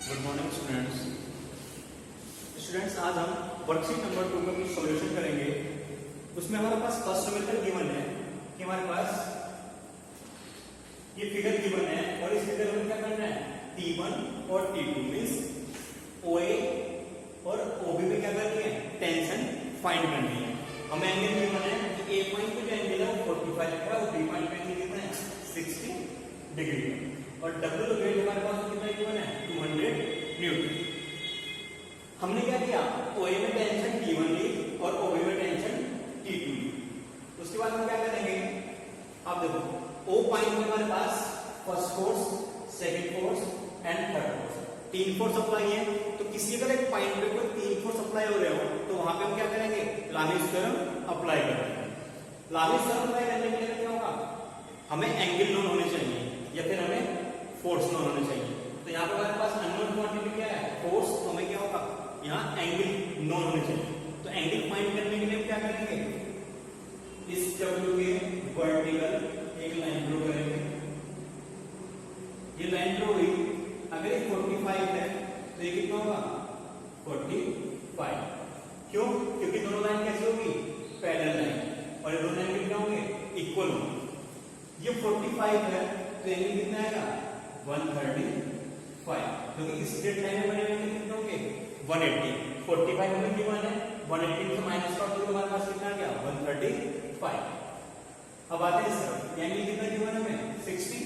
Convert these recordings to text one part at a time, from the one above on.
Good morning students, आज हम worksheet number 2 का कुछ सॉल्यूशन करेंगे। उसमें हमारे पास फर्स्ट मेथड गिवन है कि हमारे पास ये फिगर गिवन है और इस फिगर में क्या करना है, T1 और T2 मींस OA और OB में क्या करनी है, टेंशन फाइंड करनी है। हमें एंगल गिवन है कि A पॉइंट पे जो एंगल है वो 45 का और B पॉइंट पे एंगल गिवन है 60 डिग्री और W वेट हमारे पास कितना गिवन है 200 न्यूटन। हमने क्या किया, OA में टेंशन T1 ली और OB में टेंशन T2 ली। उसके बाद हम क्या करेंगे, आप देखो O पॉइंट में हमारे पास first force, second force and third force, तीन फोर्स अप्लाई है। तो किसी अगर एक पॉइंट पे कोई तीन फोर्स अप्लाई हो रहे हो तो वहां पे हम क्या करेंगे, लामीस थ्योरम अप्लाई करेंगे। लामीस थ्योरम अप्लाई करने के लिए क्या होगा, हमें एंगल नोन होने चाहिए या फिर हमें फोर्स नोन होने चाहिए। तो यहाँ पे हमारे पास अननोन क्वांटिटी क्या है, फोर्स, तो हमें क्या होगा, यहाँ एंगल नोन होने चाहिए। तो एंगल फाइंड करने के लिए हम क्या करेंगे, इस W के वर्टिकल एक लाइन ड्रॉ करेंगे। ये लाइन ड्रॉ हुई, अगर ये 45 है तो ये कितना होगा 45। क्यों, क्योंकि दोनों लाइन कैसी होगी, पैरेलल लाइन, और ये दोनों लाइन कितने होंगे, इक्वल होंगे। ये 45 है तो एंगल कितना आएगा 135, क्योंकि स्ट्रेट लाइन में बने हुए कितने होंगे 180। 45 हमें गिवन है, 180 से माइनस कर दो हमारे पास कितना आ गया 135। अब आते हैं सर, एंगल कितना गिवन है हमें 60,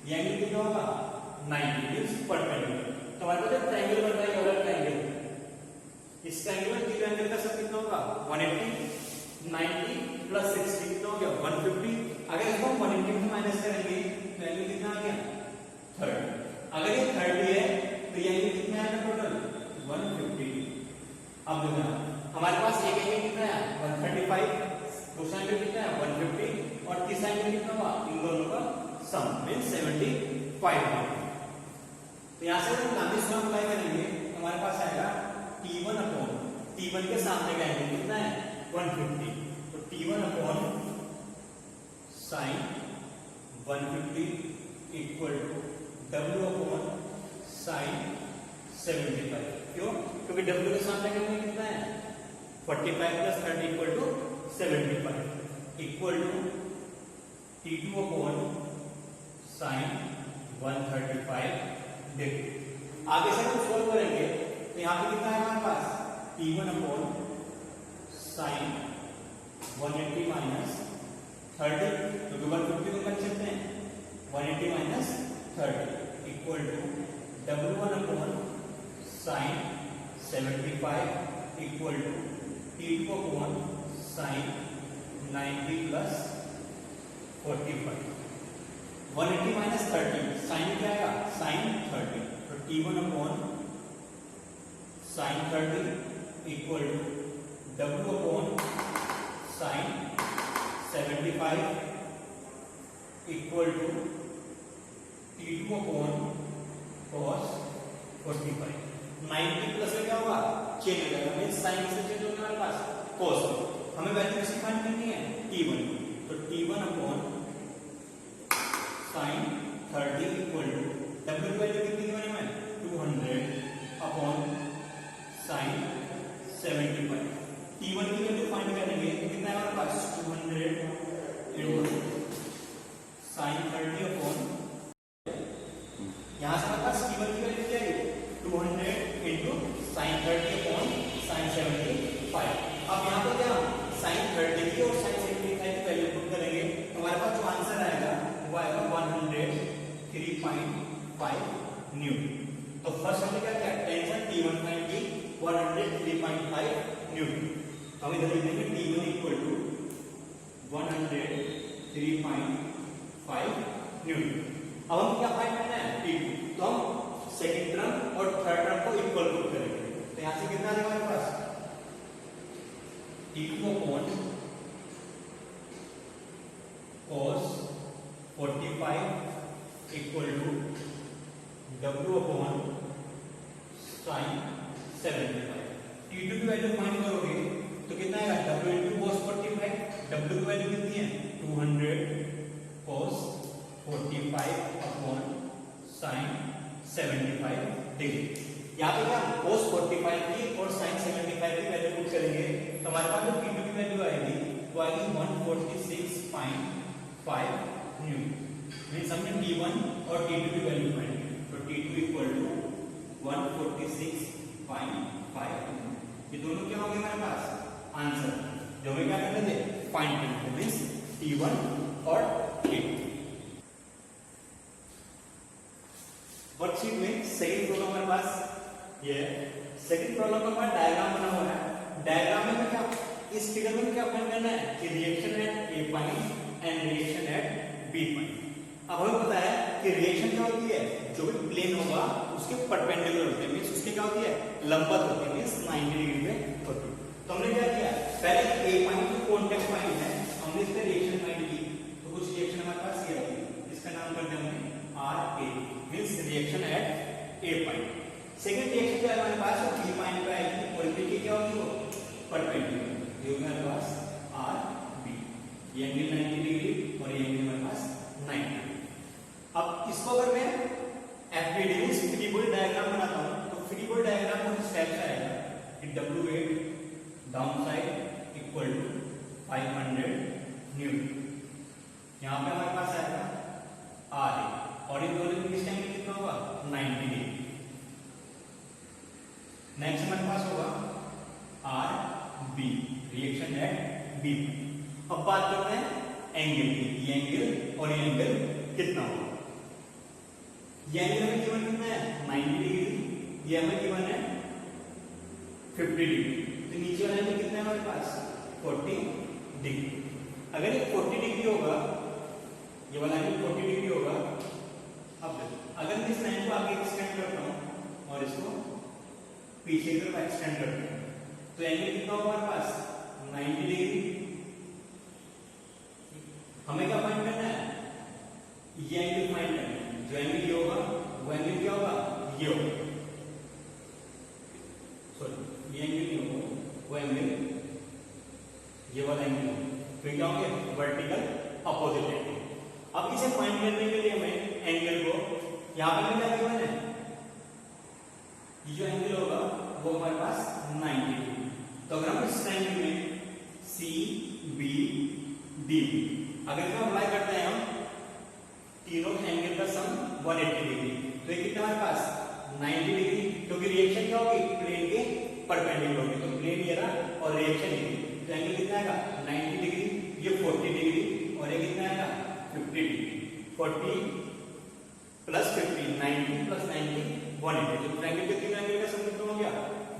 एंगल कितना होगा 90 मींस परपेंडिकुलर। तो हमारे पास ट्रायंगल बन रहा है, डबल ट्रायंगल। इस ट्रायंगल में तीन एंगल का सब कितना होगा 180, 90 प्लस 60 कितना हो गया 150। अगर इसको 180 से माइनस करेंगे तो एंगल कितना आ गया 30। अगर ये 30 है तो ये एंगल कितना आएगा टोटल 150। अब देखो हमारे पास एक एंगल कितना है 135, दूसरा एंगल कितना है 150 और तीसरा एंगल कितना हुआ, इन दोनों का सम मींस 75। तो यहां से हम लामीस थ्योरम अप्लाई करेंगे तो हमारे पास आएगा T1 अपॉन T1 के सामने का एंगल कितना है 150। तो T1 upon sin 150 equal to W upon sin 75। क्यों, क्योंकि W के सामने का एंगल कितना है 45 plus 30 equal to 75 equal to T2 upon sin 135 degree. आगे से हम सॉल्व करेंगे तो यहाँ पे कितना है हमारे पास T1 अपॉन sin 180 माइनस 30, क्योंकि 150 को कर सकते हैं 180 minus 30 equal to W1 upon sin 75 equal to T2 upon sin 90 plus 45। 180 minus 30 sine क्या आएगा साइन 30, तो T1 upon sine 30 equal to W upon sine 75 equal to T2 upon cos 45। 90 plus में क्या होगा चेंज हो जाएगा, मींस साइन से change होगा हमारे पास cos। हमें वैल्यू किसकी फाइंड करनी है T1, तो T1 upon sin 30 equal to W की वैल्यू कितनी गिवन है 200 अपॉन sin 75। T1 की वैल्यू फाइंड करेंगे तो कितना है हमारे पास 200 इनटू sin 30 अपॉन, यहां से हमारे पास T1 की वैल्यू क्या है 200 इनटू sin 30 अपॉन sin 75। अब यहां पर क्या sin 30 की और sin 75 की वैल्यू पुट करेंगे तो हमारे पास जो आंसर आएगा वो आएगा 103.5 न्यूटन। तो फर्स्ट हमने क्या किया, टेंशन T1 फाइंड की 103.5 न्यूटन। तो हम इधर लिखेंगे T1 इक्वल टू 103.5 न्यूटन। अब हम क्या फाइंड करना है T2, तो हम सेकंड टर्म और थर्ड टर्म को इक्वल पुट करेंगे। तो यहां से कितना आ जाएगा हमारे पास T2 upon cos 45 equal to W upon sin 75। T2 की वैल्यू फाइंड करोगे तो कितना आएगा W इंटू cos 45। W की वैल्यू कितनी है 200 cos 45 अपॉन sin 75 डिग्री। यहाँ पे क्या cos 45 की और sin 75 की वैल्यू पुट करेंगे तो हमारे पास जो T2 की वैल्यू आएगी वो आएगी 146.5 न्यूटन। मींस हमने T1 और T2 की वैल्यू फाइंड की, तो T2 इक्वल टू 146.5। ये दोनों क्या हो गए हमारे पास आंसर, जो हमें क्या करने थे फाइंड करने थे, मींस T1 और T2। वर्कशीट में सेकंड प्रॉब्लम हमारे पास ये है। सेकंड प्रॉब्लम का हमारा डायग्राम बना हुआ है। डायग्राम में क्या इस फिगर में क्या फाइंड करना है कि reaction at A point and reaction at B point. अब हमें पता है कि रिएक्शन क्या होती है, जो भी प्लेन होगा उसके परपेंडिकुलर होते हैं, मींस उसके क्या होती है लंबवत होती है, मींस 90 डिग्री पे होती है। तो हमने क्या किया, पहले ए पॉइंट जो कांटेक्ट पॉइंट है हमने इस पे रिएक्शन फाइंड की, तो कुछ रिएक्शन हमारे पास ये आई, इसका नाम कर दिया हमने R A, means reaction at A point. Second reaction जो है हमारे पास वो बी पॉइंट पे आएगी और इनकी क्या होगी वो परपेंडिकुलर, ये होगा हमारे पास आर बी, ये एंगल 90 डिग्री और ये एंगल हमारे पास 90। अब इसको अगर मैं FBD means free body diagram बनाता हूं तो फ्री बॉडी डायग्राम कुछ स्टेप से आएगा कि W8 down side equal to 500 newton. यहां पे हमारे पास आएगा आर ए और इन दोनों के बीच एंगल कितना होगा 90 डिग्री। नेक्स्ट हमारे पास होगा R B, reaction at B. अब बात करते हैं एंगल की, ये एंगल और ये एंगल कितना होगा। ये एंगल हमें गिवन कितना है 90 डिग्री, ये हमें गिवन है 50 डिग्री, तो नीचे वाला एंगल कितना है हमारे पास 40 डिग्री। अगर ये 40 डिग्री होगा, ये वाला एंगल 40 डिग्री होगा। अब अगर मैं इस लाइन को आगे एक्सटेंड करता हूं और इसको पीछे की तरफ एक्सटेंड करते हैं तो एंगल कितना होगा हमारे पास 90 डिग्री। हमें क्या फाइंड करना है, ये एंगल फाइंड करना है। जो एंगल ये होगा वो एंगल क्या होगा ये होगा, सॉरी ये एंगल नहीं होगा, वो एंगल ये वाला एंगल होगा, फिर क्या होंगे वर्टिकल अपोजिट एंगल। अब इसे फाइंड करने के लिए हमें एंगल को यहां पर क्या गिवन है, ये जो एंगल होगा वो हमारे पास 90 डिग्री। तो अगर हम इस ट्रायंगल में सी बी डी अगर इसमें अप्लाई करते हैं हम तीनों एंगल का सम 180 डिग्री, तो ये कितना हमारे पास 90 डिग्री, क्योंकि रिएक्शन क्या होगी प्लेन के परपेंडिकुलर होगी, तो प्लेन ये रहा और रिएक्शन ये, तो एंगल कितना आएगा 90 डिग्री, ये 40 डिग्री और ये कितना आएगा 50 डिग्री। 40 प्लस 50 90 प्लस 90 180, तो ट्रायंगल के तीन एंगल का सम कितना हो गया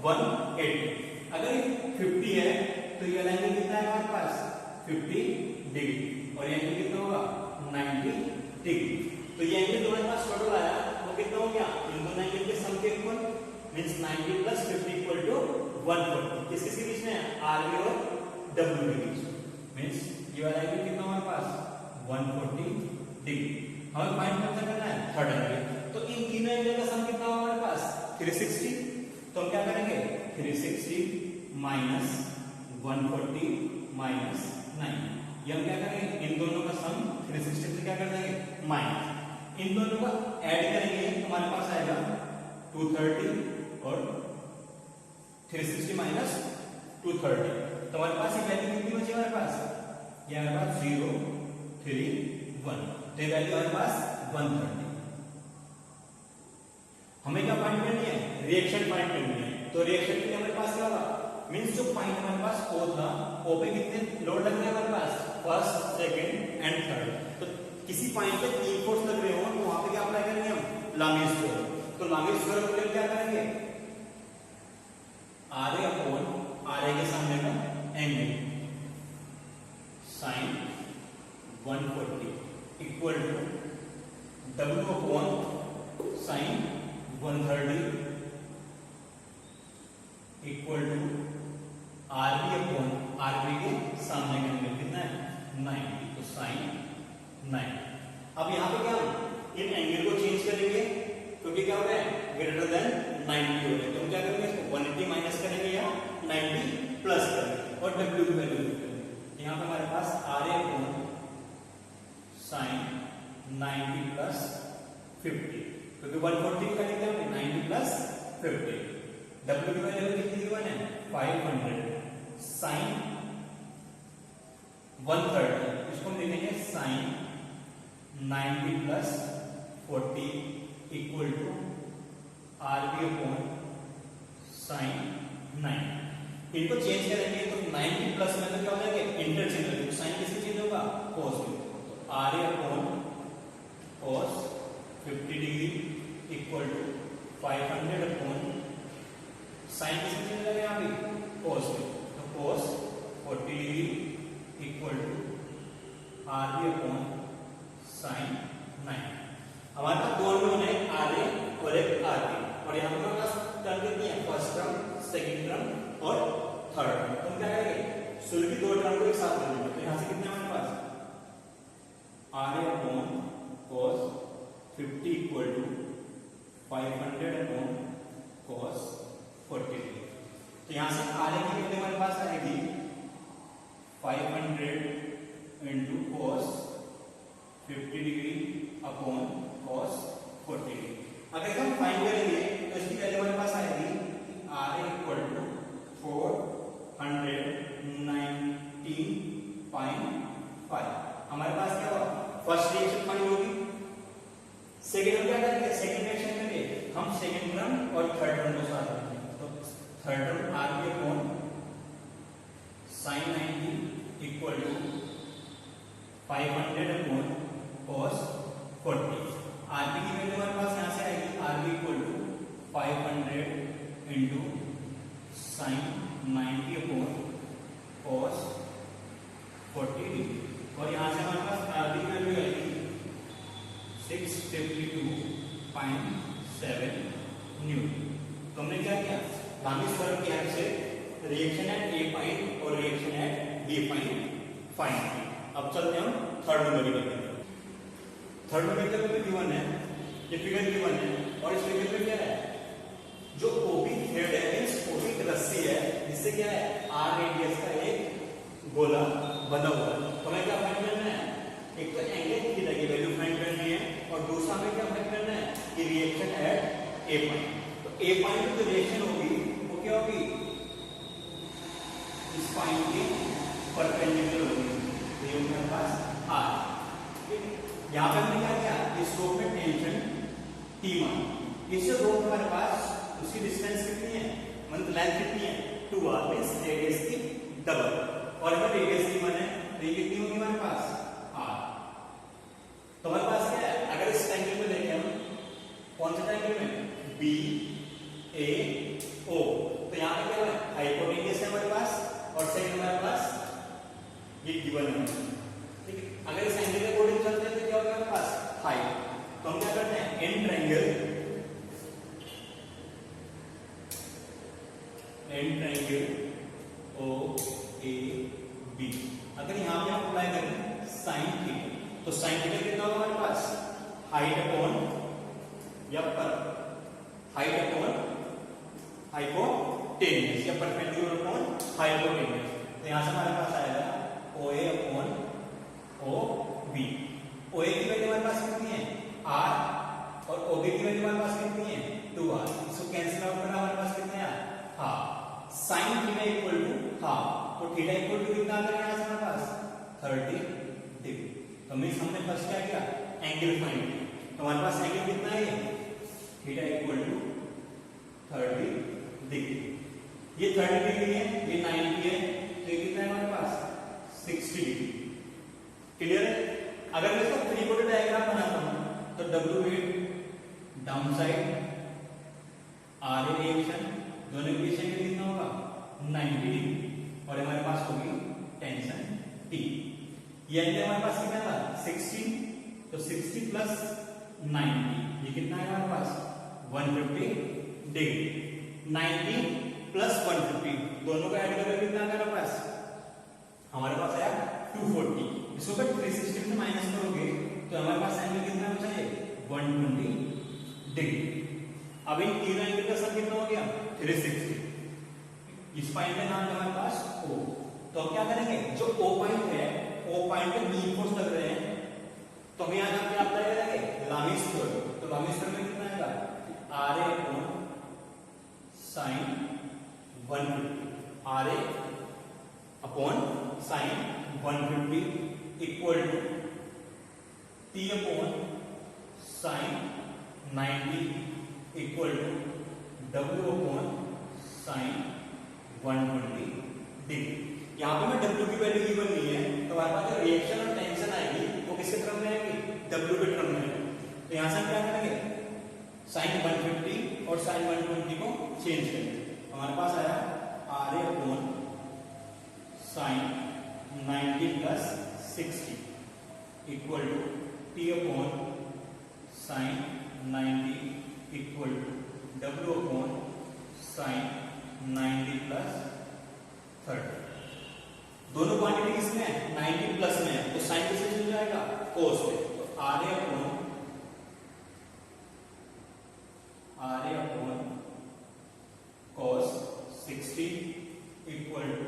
180। अगर 50 है तो ये एंगल कितना है हमारे पास 50 डिग्री और ये एंगल कितना होगा 90 डिग्री। तो ये एंगल जो हमारे पास टोटल आया वो कितना हो गया, इन दोनों एंगल के सम के equal, means 90 plus 50 equal to 140। किसके बीच में है आरबी और डब्ल्यू के बीच, मींस ये वाला एंगल कितना हमारे पास 140 डिग्री। हमें फाइंड करना है थर्ड एंगल, तो इन तीनों एंगल का सम कितना होगा हमारे पास 360। तो हम क्या करेंगे 360 माइनस 140 माइनस 9, ये हम क्या करेंगे इन दोनों का सम 360 से क्या कर देंगे माइनस, इन दोनों का ऐड करेंगे तो हमारे पास आएगा 230 और 360 माइनस 230, तो हमारे पास ये वैल्यू कितनी बची हमारे पास, ये हमारे पास 0 3 1, तो ये वैल्यू हमारे पास 130। हमें क्या फाइंड करनी है रिएक्शन फाइंड करनी है, तो रिएक्शन के लिए हमारे पास क्या होगा, मींस जो पॉइंट हमारे पास O था, O पे कितने लोड लग रहे हैं हमारे पास फर्स्ट सेकंड एंड थर्ड, तो किसी पॉइंट पे 3 फोर्स लग रहे हो तो वहां पे क्या अप्लाई करेंगे हम लामीज थ्योरम। तो लामीज थ्योरम के लिए क्या करेंगे आर ए के सामने का angle sin 140 equal to W upon sin 130 equal to RB upon RB के सामने का एंगल कितना है 90, तो sin 90। अब यहाँ पे क्या इन एंगल को चेंज करेंगे क्योंकि क्या हो रहा है ग्रेटर देन 90 हो रहा है, तो हम क्या करेंगे इसको 180 माइनस करेंगे या 90 प्लस करेंगे और W की वैल्यू करेंगे। यहाँ पे हमारे पास R A upon sin 90 plus 50, तो क्योंकि 140 का कितना है 90 प्लस 50। W की वैल्यू कितनी गिवन है 500 sin 130, इसको हम लिखेंगे sin 90 प्लस 40 equal to RB upon sin 9। इनको चेंज करेंगे तो 90 प्लस में तो क्या हो जाएगा इंटरचेंज हो जाएगा, साइन किससे चेंज होगा cos में, तो RA upon cos 50 degree equal to 500 upon sine किससे चेंज हो जाएगा यहाँ पे cos में, तो cos 40 degree equal to RB upon sin 9। हमारे पास दो टर्म है RA और एक RB, और यहाँ पर हमारे पास टर्म कितनी है फर्स्ट टर्म, सेकंड टर्म और थर्ड टर्म। तो हम क्या करेंगे शुरू की दो टर्म को एक साथ कर लेंगे, तो यहाँ से कितना हमारे पास RA upon cos 50 equal to 500 upon cos 40 degree. तो यहाँ से RA की वैल्यू हमारे पास आएगी 500 into cos 50 degree upon cos 40 degree. अगर हम फाइंड करेंगे तो इसकी वैल्यू हमारे पास आएगी RA इक्वल टू 419.5। हमारे पास क्या होगा फर्स्ट रिएक्शन फाइंड होगी, सेकंड हम क्या करेंगे सेकंड रिएक्शन करेंगे हम सेकंड टर्म और थर्ड टर्म को साथ रखेंगे, तो third term RB upon sin 90 equal to 500 upon cos 40। RB की वैल्यू हमारे पास यहाँ से आएगी RB equal to 500 into sin 90 upon cos 40 degree, और यहाँ से हमारे पास RB की वैल्यू आएगी 652.7 न्यूटन। तो हमने क्या किया लामिस कर्व की हेल्प से रिएक्शन एट A पॉइंट और reaction at B point find किया। अब चलते हैं हम थर्ड न्यूमेरिकल की तरफ। थर्ड न्यूमेरिकल में गिवन है, ये फिगर गिवन है, और इस फिगर में क्या है जो ओबिक थ्रेड है मींस ओबिक रस्सी है जिससे क्या है R रेडियस का एक गोला बना हुआ है। तो हमें क्या फाइंड करना है, एक तो एंगल थीटा की वैल्यू फाइंड करनी है, और दूसरा हमें क्या फाइंड करना है कि रिएक्शन एट A पॉइंट। तो A पॉइंट में जो रिएक्शन होगी वो क्या होगी इस पॉइंट के परपेंडिकुलर होगी, तो ये हमारे पास R। यहाँ पे हमने क्या किया इस रोप में टेंशन T मान, इस रोप हमारे पास उसकी डिस्टेंस कितनी है मतलब लेंथ कितनी है 2R मींस रेडियस की डबल, और अगर रेडियस की मान है तो ये कितनी होगी हमारे पास R। तो हमारे पास क्या है अगर इस ट्रायंगल में देखें हम कौन सा ट्रायंगल में BAO, तो यहाँ पे क्या है हाइपोटेन्यूज है हमारे पास और सेकंड हमारे पास ये गिवन है, ठीक है। अगर इस एंगल के अकॉर्डिंग चलते हैं तो क्या होगा हमारे पास हाइट, तो हम क्या करते हैं एन ट्रायंगल OAB, अगर यहाँ पे हम अप्लाई करें साइन थीटा, तो साइन थीटा कितना होगा हमारे पास हाइट अपॉन या पर हाइट अपॉन हाइपोटेन्यूज या परपेंडिकुलर अपॉन हाइपोटेन्यूज, तो यहाँ से हमारे पास आएगा OA अपॉन OB। OA की वैल्यू हमारे पास कितनी है R, और OB की वैल्यू हमारे पास कितनी है 2R, इसको कैंसिल आउट करना हमारे पास कितना है half, sine theta equal to half, तो थीटा इक्वल टू कितना आ गया यहाँ से हमारे पास 30 डिग्री। तो हमने फर्स्ट क्या किया एंगल फाइंड किया, तो हमारे पास एंगल कितना है थीटा इक्वल टू 30 डिग्री, ये 30 डिग्री है ये 90 है, तो ये कितना है हमारे पास 60 डिग्री। क्लियर है। अगर मैं इसका थ्री कोटेड डायग्राम बनाता हूं तो W weight down side RA reaction दोनों की दिशा में कितना होगा 90 डिग्री, और हमारे पास होगी टेंशन T। ये एंगल हमारे पास कितना था 60, तो 60 प्लस 90 ये कितना है हमारे पास 150 डिग्री, 90 प्लस 150 दोनों का ऐड करके कितना आ गया हमारे पास आया 240। इसको अगर 360 में माइनस करोगे तो हमारे पास एंगल कितना बचा है 120 डिग्री। अब इन तीनों एंगल का सम कितना हो गया 360। इस पॉइंट का नाम है हमारे पास O, तो हम क्या करेंगे जो O पॉइंट है O पॉइंट पे बीम फोर्स लग रहे हैं, तो हम यहाँ क्या अप्लाई करेंगे लामिस थ्योरम, तो लामिस थ्योरम में कितना आएगा R A upon sine 150, R A upon sine 150 equal to T upon sine 90 equal to W upon sine 120 degree. यहाँ पे मैं डब्ल्यू की वैल्यू गिवन नहीं है, तो हमारे पास जो रिएक्शन और टेंशन आएगी वो किसके टर्म में आएगी, डब्ल्यू के टर्म में आएगी। तो यहाँ से हम क्या करेंगे, साइन 150 और साइन 120 को चेंज करेंगे। हमारे पास आया R A upon sine 90 plus 60 equal to T upon sine 90 equal to W upon sine 90 plus 30। दोनों क्वांटिटी किसमें है, 90 प्लस में है, तो साइन किससे चल जाएगा, कोस पे। तो R A upon cos 60 equal to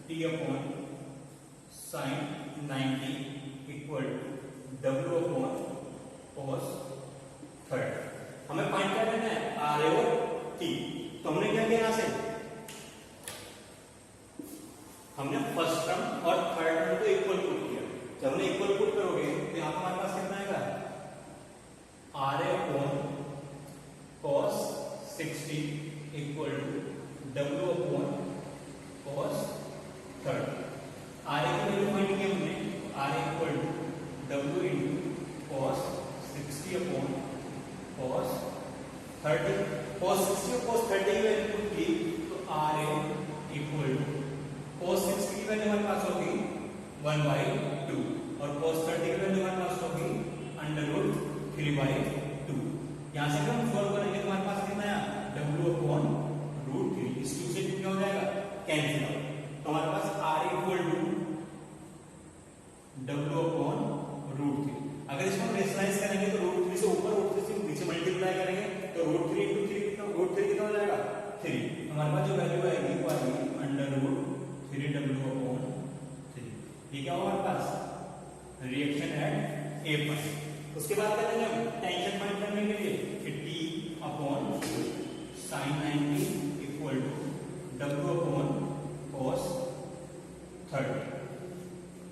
T upon sine 90 equal to W upon cos 30। हमें फाइंड क्या करना है, आर ए और टी। तो हमने क्या किया, यहां से हमने फर्स्ट टर्म और थर्ड टर्म को इक्वल पुट किया। जब हमने इक्वल पुट करोगे तो यहां पर हमारे पास कितना आएगा, R A upon cos 60 equal to W upon cos 30। R A की वैल्यू फाइंड की हमने, R A equal to W into cos 60 upon cos 30। Cos 60 और कॉस 30 की वैल्यू पुट की तो R A equal to cos 60 की value हमारे पास होगी 1/2 और cos 30 की वैल्यू हमारे पास होगी √3/2। यहां से हम सॉल्व करेंगे तो हमारे पास कितना है, w अपॉन √3। इस 2 से क्या हो जाएगा, कैंसिल आउट। तो हमारे पास r equal to w upon √3। अगर इसको हम रेशनलाइज करेंगे तो √3 से ऊपर √3 से नीचे मल्टीप्लाई करेंगे तो √3 × 3 कितना, √3 कितना हो जाएगा, 3। हमारे पास जो वैल्यू आएगी वो आएगी √3w अपॉन 3। ये क्या होगा हमारे पास, रिएक्शन एट ए पॉइंट। उसके बाद क्या करेंगे हम, टेंशन फाइंड करने के लिए कि T upon sine 90 equal to W upon cos 30।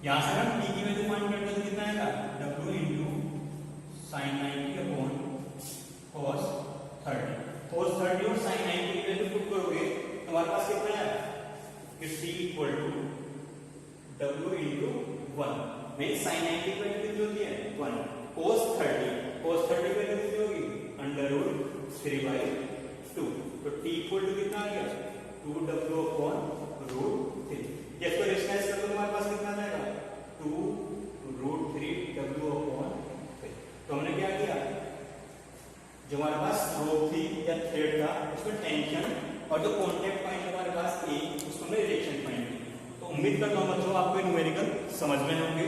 यहां से हम टी की वैल्यू फाइंड करते हैं तो कितना आएगा, W into sine 90 upon cos 30। Cos 30 और साइन 90 की वैल्यू पुट करोगे तो हमारे पास कितना आएगा, c equal to w into 1। मेरी साइन 90 की वैल्यू कितनी होती है, 1। cos 30 की वैल्यू कितनी होगी, √3/2। तो t इक्वल टू कितना आ गया, 2w अपॉन √3। ये इसको रेशनलाइज कर दो तो हमारे पास कितना आ जाएगा, 2√3w अपॉन 3। तो हमने क्या किया, जो हमारे पास रो थी या थ्रेड था उसमें टेंशन और जो कॉन्टैक्ट पॉइंट हमारे पास ए उसको हमने रिएक्शन पॉइंट की। तो उम्मीद करता हूं बच्चों आपको न्यूमेरिकल समझ में होंगे।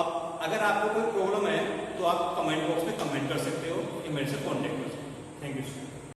अब अगर आपको कोई प्रॉब्लम है तो आप कमेंट बॉक्स में कमेंट कर सकते हो या मेरे से कॉन्टेक्ट कर सकते हो। Thank you.